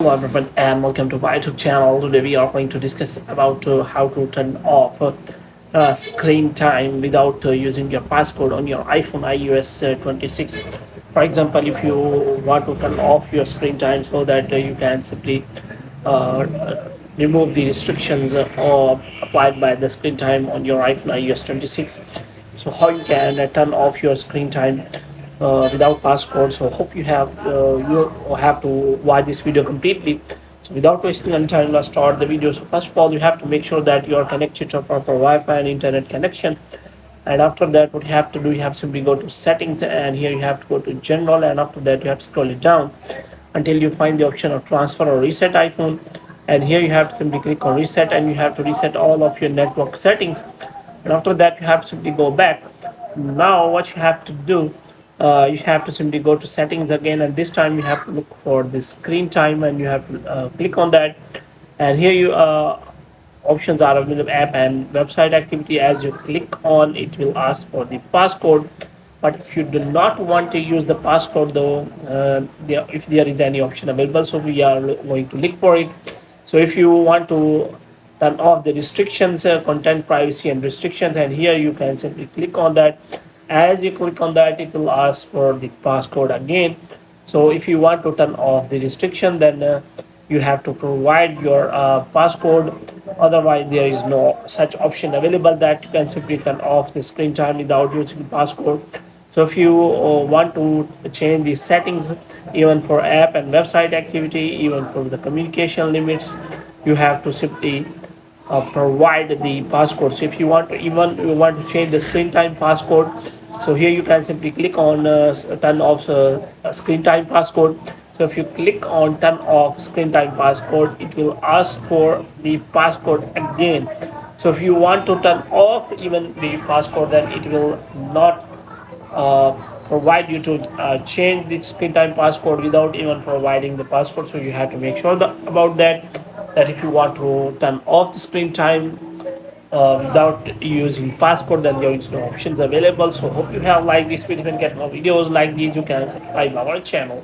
Hello everyone and welcome to my YouTube channel. Today we are going to discuss about how to turn off screen time without using your passcode on your iPhone iOS 26. For example, if you want to turn off your screen time so that you can simply remove the restrictions applied by the screen time on your iPhone iOS 26. So how you can turn off your screen time without passcode. So hope you have to watch this video completely. So without wasting any time, let's start the video. So first of all, you have to make sure that you are connected to a proper Wi-Fi and internet connection. And after that, what you have to do, you have to simply go to settings, and here you have to go to general, and after that you have to scroll it down until you find the option of transfer or reset iPhone. And here you have to simply click on reset, and you have to reset all of your network settings. And after that, you have to simply go back. Now what you have to do, you have to simply go to settings again, and this time you have to look for the screen time, and you have to click on that. And here you options are available: app and website activity. As you click on it, will ask for the passcode, but if you do not want to use the passcode though, if there is any option available, so we are going to look for it. So if you want to turn off the restrictions, content privacy and restrictions, and here you can simply click on that. As you click on that, it will ask for the passcode again. So if you want to turn off the restriction, then you have to provide your passcode. Otherwise there is no such option available that you can simply turn off the screen time without using the passcode. So if you want to change the settings, even for app and website activity, even for the communication limits, you have to simply provide the passcode. So if you want to change the screen time passcode, so here you can simply click on turn off screen time passcode. So if you click on turn off screen time passcode, it will ask for the passcode again. So if you want to turn off even the passcode, then it will not uh, provide you to change the screen time passcode without even providing the passcode. So you have to make sure about that if you want to turn off the screen time without using passcode, then there is no options available. So hope you have liked this video and get more videos like these. You can subscribe our channel.